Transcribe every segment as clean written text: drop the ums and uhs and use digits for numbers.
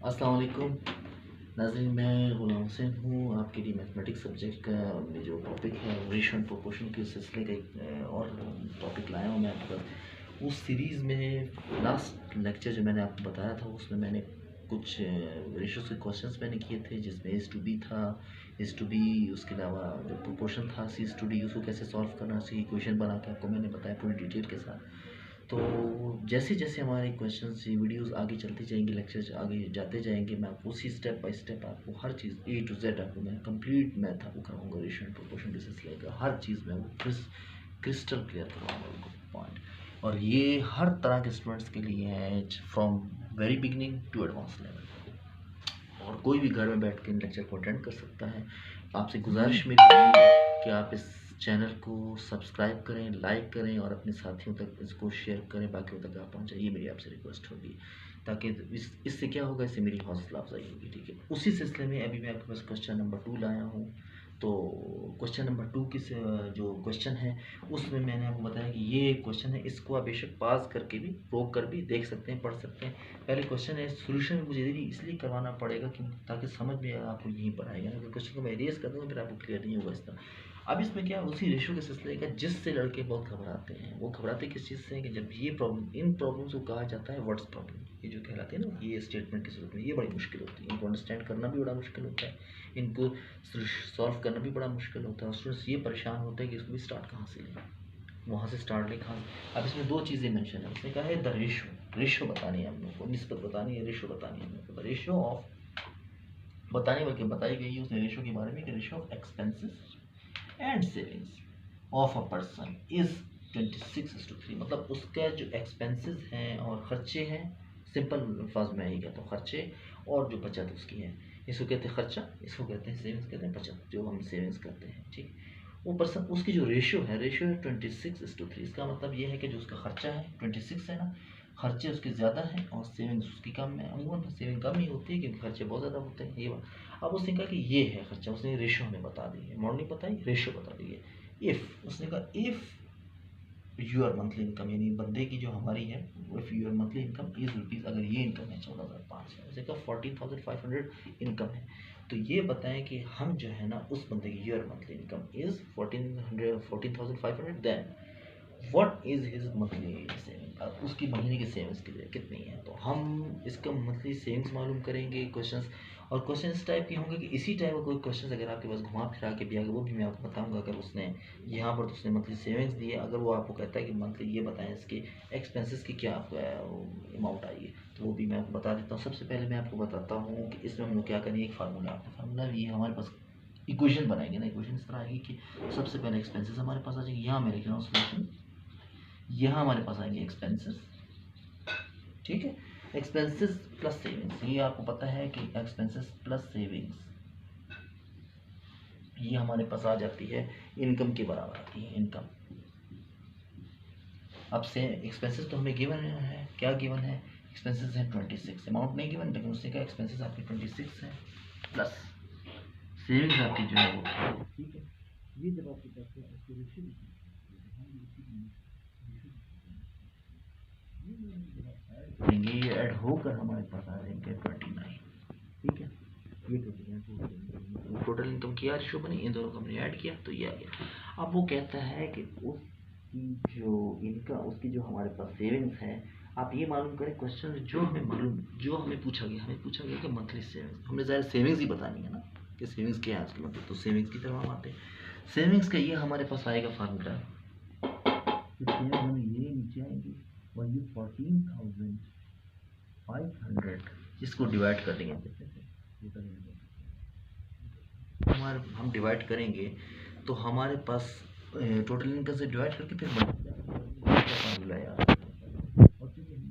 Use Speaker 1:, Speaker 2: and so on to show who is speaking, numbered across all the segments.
Speaker 1: अस्सलाम वालेकुम नाज़रीन, मैं गुलाम हुसैन हूँ। आपके लिए मैथमेटिक्स सब्जेक्ट का अपने जो टॉपिक है रेशियो एंड प्रोपोर्शन के सिलसिले का एक और टॉपिक लाया हूँ मैं आपके पास। उस सीरीज़ में लास्ट लेक्चर जो मैंने आपको बताया था उसमें मैंने कुछ रेशियोज के क्वेश्चंस मैंने किए थे, जिसमें एस टू बी था, एस टू बी, उसके अलावा जो प्रोपोर्शन था सी एस टू डी, उसको कैसे सॉल्व करना, सी इक्वेशन बना के आपको मैंने बताया पूरी डिटेल के साथ। तो जैसे जैसे हमारे क्वेश्चंस ये वीडियोस आगे चलती जाएंगी, लेक्चर्स आगे जाते जाएंगे, मैं आपको उसी स्टेप बाय स्टेप आपको हर चीज़ ए टू जेड आपको मैं कंप्लीट मैथ आपको कराऊंगा। रेशियो एंड प्रोपोर्शन के सिलसिले का हर चीज़ मैं वो क्रिस्टल क्लियर करवाऊंगा उनको पॉइंट। और ये हर तरह के स्टूडेंट्स के लिए है, from very beginning to advance level. और कोई भी घर में बैठ के इन लेक्चर को अटेंड कर सकता है। आपसे गुजारिश मेरी है कि आप इस चैनल को सब्सक्राइब करें, लाइक करें और अपने साथियों तक इसको शेयर करें, बाकियों तक आप पहुँचाइए, मेरी आपसे रिक्वेस्ट होगी। ताकि इससे क्या होगा, इससे मेरी हौसला अफजाई होगी। ठीक है, उसी सिलसिले में अभी मैं आपके पास क्वेश्चन नंबर 2 लाया हूँ। तो क्वेश्चन नंबर 2 की जो क्वेश्चन है उसमें मैंने आपको बताया कि ये क्वेश्चन है, इसको आप बेशक पास करके भी, रोक कर भी देख सकते हैं, पढ़ सकते हैं। पहले क्वेश्चन है, सोल्यूशन मुझे इसलिए करवाना पड़ेगा कि ताकि समझ में आपको यहीं पर आएगा। अगर क्वेश्चन को मैं इरेज कर दूँगा फिर आपको क्लियर नहीं होगा इसका। अब इसमें क्या, उसी रेशियो के सिलसिले का जिससे लड़के बहुत घबराते हैं। वो घबराते किस चीज़ से हैं कि जब ये प्रॉब्लम, इन प्रॉब्लम्स को कहा जाता है वर्ड्स प्रॉब्लम, ये जो कहलाते हैं ना, ये स्टेटमेंट की सूरत में ये बड़ी मुश्किल होती है। इनको अंडरस्टैंड करना भी बड़ा मुश्किल होता है, इनको सॉल्व करना भी बड़ा मुश्किल होता है। और स्टूडेंट्स ये परेशान होते हैं कि इसको भी स्टार्ट कहाँ से लें, वहाँ से स्टार्ट लें कहाँ। अब इसमें दो चीज़ें मेंशन है। उसने कहा है द रेशियो बतानी है हम लोग को, निस्बत बतानी है, रेशियो बतानी है हम लोग को। द रेशियो ऑफ बताने बल्कि बताई गई है उसने रेशियो के बारे में कि ratio of expenses and savings of a person is 26:3। मतलब उसका जो एक्सपेंसेस हैं और ख़र्चे हैं, सिंपल अल्फाज में यही कहता हूँ, ख़र्चे और जो बचत उसकी है, इसको कहते हैं खर्चा, इसको कहते हैं सेविंग्स, कहते हैं बचत, जो हम सेविंग्स करते हैं। ठीक, वो पर्सन, उसकी जो रेशियो है 26:3। इसका मतलब ये है कि जो उसका खर्चा है 26 है ना, खर्चे उसके ज़्यादा हैं और सेविंग्स उसकी कम है। अमूमन सेविंग कम ही होती है क्योंकि खर्चे बहुत ज़्यादा होते हैं, ये बात। अब उसने कहा कि ये है खर्चा, उसने रेशियो हमें बता दी है, अमाउंट नहीं बताई, रेशियो बता दी है। इफ़, उसने कहा इफ़ यूर मंथली इनकम, यानी बंदे की जो हमारी है, if your monthly income is rupees, अगर ये इनकम है 14,500, उसे कहा 14,500 इनकम है, तो ये बताएं कि हम जो है ना उस बंदे की your monthly income is 14,500, then what is his monthly saving, उसकी महीने की सेविंग्स के लिए कितनी है। तो हम इसका मंथली सेविंग्स मालूम करेंगे क्वेश्चंस। और क्वेश्चन इस टाइप के होंगे कि इसी टाइप का कोई क्वेश्चन अगर आपके पास घुमा फिरा के भी आगे, वो भी मैं आपको बताऊंगा। अगर उसने यहाँ पर तो उसने मंथली सेविंग्स दी है, अगर वो आपको कहता है कि मंथली ये बताएं इसके एक्सपेंसेस की क्या अमाउंट आई है, तो वो भी मैं आपको बता देता हूँ। सबसे पहले मैं आपको बताता हूँ कि इसमें हम लोग क्या करेंगे। एक फार्मूला ये हमारे पास इक्वेशन बनाएंगे ना, इक्वेशन इस तरह आएगी कि सबसे पहले एक्सपेंसेस हमारे पास आ जाएंगे, यहाँ मैं लिख रहा हूँ सोल्यूशन, यहाँ हमारे पास आएंगे एक्सपेंसेस। ठीक है, एक्सपेंसेस प्लस सेविंग्स, ये आपको पता है कि एक्सपेंसेस प्लस सेविंग्स ये हमारे पास आ जाती है इनकम के बराबर आती है, इनकम। अब से एक्सपेंसेस तो हमें गिवन है, क्या गिवन है, एक्सपेंसेस हैं 26, अमाउंट नहीं गिवन, लेकिन उससे क्या एक्सपेंसेस आपके 26 हैं, प्लस सेविंग्स आपकी जो है वो। ठीक है, ये जब आपके पास करेंगे, ये ऐड होकर हमारे पास आ जाएंगे 29। ठीक है, ये टोटल इनकम की रेशियो बनी, इन दोनों को हमने ऐड किया तो ये आ गया। अब वो कहता है कि उसकी जो इनकम, उसकी जो हमारे पास सेविंग्स है, आप ये मालूम करें। क्वेश्चन जो हमें मालूम, जो हमें पूछा गया कि मंथली सेविंग्स, हमने ज़्यादा सेविंग्स ही बतानी है ना कि सेविंग्स क्या है उसकी, मतलब तो सेविंग्स की तरफ हम आते हैं। सेविंग्स का ये हमारे पास आएगा फार्मूला, हमें ये नीचे आएंगे और ये 14,500 इसको डिवाइड कर देंगे हमारे, हम डिवाइड करेंगे तो हमारे पास टोटल इनकम से डिवाइड करके फिर फार्मूला यार, और क्योंकि हम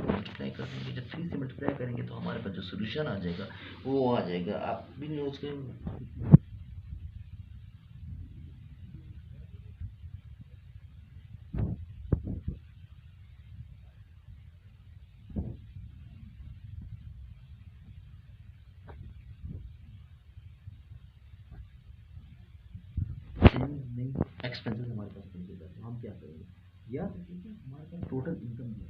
Speaker 1: मल्टीप्लाई कर देंगे, जब 3 से मल्टीप्लाई करेंगे तो हमारे पास जो सोल्यूशन आ जाएगा वो आ जाएगा। आप भी नोट करें, एक्सपेंसेस हमारे पास बन जाएगा। तो हम क्या करेंगे, या तो हमारे पास टोटल इनकम जो है,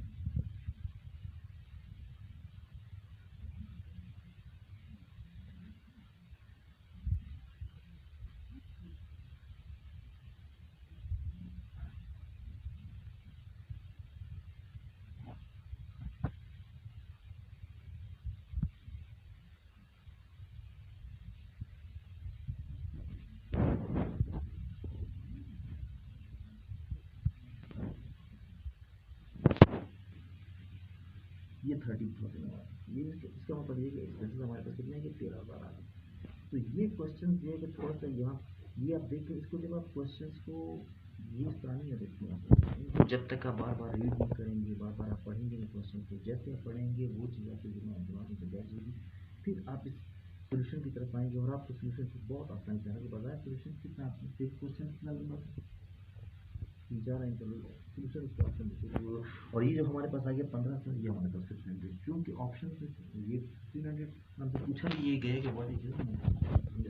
Speaker 1: 30,000 हुआ। ये इसका मतलब ये कि एक्सपेंसेस हमारे पास कितने हैं कि 13,000 आ गए। तो ये क्वेश्चन ये है कि थोड़ा सा यहाँ ये आप देखें इसको, जब आप क्वेश्चन को ये इस तरह नहीं देखते हैं, जब तक आप बार बार रीड नहीं करेंगे, बार बार आप पढ़ेंगे नहीं क्वेश्चन को, जैसे आप पढ़ेंगे वो चीज़ आपके दिमाग में बैठ जाएगी, फिर आप इस सोल्यूशन की तरफ आएंगे और आपको सोल्यूशन को बहुत आसानी से आगे बढ़ाए। सोल्यूशन कितना आपको सिर्फ क्वेश्चन कितना लूँगा 3-4 लाइन कर लो सोल्यूशन इसका ऑप्शन देखिए। और ये जो हमारे पास आ गया 1500, ये हमारे पास 1500, क्योंकि ऑप्शन ये 1500 हमसे पूछा भी ये गया कि व्हाट इज हमने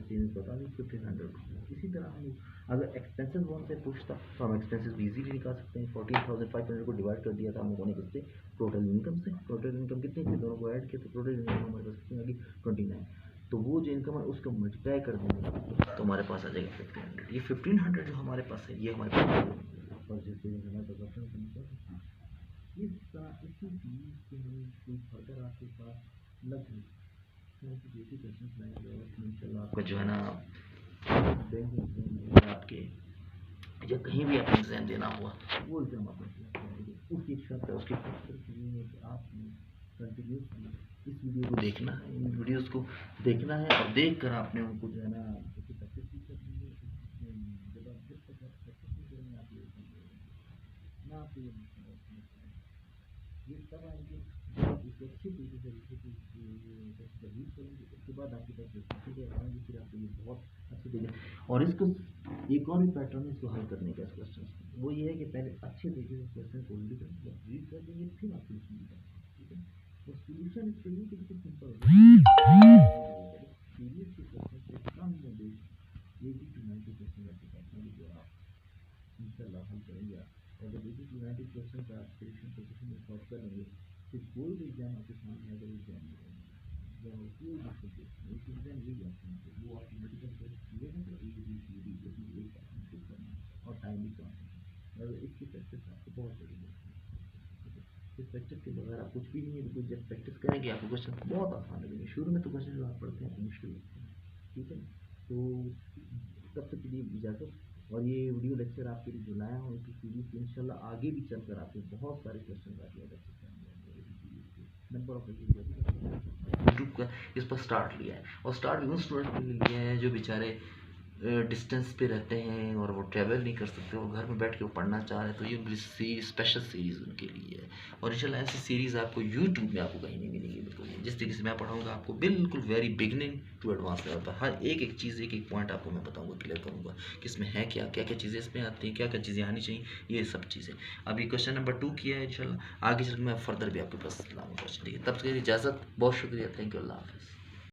Speaker 1: चेंज बता दी 1500। इसी तरह हम अगर एक्सपेंसेस वन से पूछता तो हम एक्सपेंसेस भी इजीली निकाल सकते हैं। 14,500 को डिवाइड कर दिया था हम लोगों ने किससे, टोटल इनकम से। टोटल इनकम कितनी थी, दोनों को ऐड किया तो टोटल इनकम हमारे पास कितनी आ गई 29। तो वो जो इनकम है उसको मल्टीप्लाई कर देंगे तो हमारे पास आ जाएगा 1500। ये 1500 जो हमारे पास है ये हमारे पास और जिससे हमारे पास ऑप्शन इस तरह इसी चीज़ के हम कोई फर्दर आपके पास लग क्वेश्चन लाएंगे और इंशाल्लाह आपका जो है ना बैंक आपके जब कहीं भी आपको एग्ज़ाम देना हुआ वो एग्ज़ाम आपको उसकी शर्त है, उसकी ये है कि आपने कंटिन्यूसली इस वीडियो को देखना है, इन वीडियोस को देखना है और देख कर आपने उनको जो है ना प्रैक्टिस भी करनी है। जब आप जब तक आप प्रैक्टिस नहीं करेंगे आप ना आपको ये तब आएंगे जब आप इसको अच्छी तरीके से यूज़ करेंगे, उसके बाद आपके पास आएंगे, फिर आपको ये बहुत अच्छे तरीके। और इसको एक और भी पैटर्न है इसको हल करने का इस क्वेश्चन, वो ये है कि पहले अच्छे तरीके से क्वेश्चन को रीड कर देंगे, फिर आप सोल्यूशन निकालेंगे, ठीक है। और सोल्यूशन इसके लिए बिल्कुल सिंपल है, सीरीज के क्वेश्चन से कम में दे 80 to 90 क्वेश्चन आपके पास होंगे जो आप इंशाल्लाह हल करेंगे। और जब 80 to 90 क्वेश्चन का सोल्यूशन पोजीशन में सॉल्व करेंगे फिर कोई भी एग्जाम आपके सामने अगर एग्जाम कोई भी सब्जेक्ट एक एग्जाम यही आपको वो आपको मेडिकल टेस्ट किए हैं तो एक करना है और टाइम भी कम है। और इसकी प्रैक्टिस आपको बहुत ज़रूरी है। इस प्रैक्टिस के बगैर आप कुछ भी नहीं है, बिल्कुल जब प्रैक्टिस करेंगे आपको क्वेश्चन बहुत आसान लगेंगे। शुरू में तो क्वेश्चन जो आप पढ़ते हैं तो मुश्किल लगते हैं, ठीक है। तो तब तक के लिए इजाज़त। और ये वीडियो लेक्चर आपके लिए जो लाया हूँ इस सीरीज इंशाल्लाह आगे भी चलकर आपको बहुत सारे क्वेश्चन आगे नंबर ऑफ यूट्यूब का इस पर स्टार्ट लिया है। और स्टार्ट उन स्टूडेंट के लिए लिया है जो बेचारे डिस्टेंस पे रहते हैं और वो ट्रैवल नहीं कर सकते और घर में बैठ के वो पढ़ना चाह रहे हैं, तो ये इंग्लिश स्पेशल सीरीज़ उनके लिए है। और इंशाल्लाह ऐसी सीरीज़ आपको यूट्यूब में आपको कहीं नहीं मिलेगी। बिल्कुल जिस तरीके से मैं पढ़ाऊँगा आपको बिल्कुल very beginning to advance level पर हर एक चीज़ एक पॉइंट आपको मैं बताऊँगा, क्लियर करूँगा कि इसमें है क्या क्या क्या चीज़ें इसमें आती हैं, क्या क्या चीज़ें आनी चाहिए, ये सब चीज़ें। अभी क्वेश्चन नंबर 2 किया है, इंशाल्लाह आगे चल मैं फर्दर भी आपके पास लाऊँगा क्वेश्चन, ठीक है। तब तक इजाज़त, बहुत शुक्रिया, थैंक यू, अल्लाह हाफ़िज़।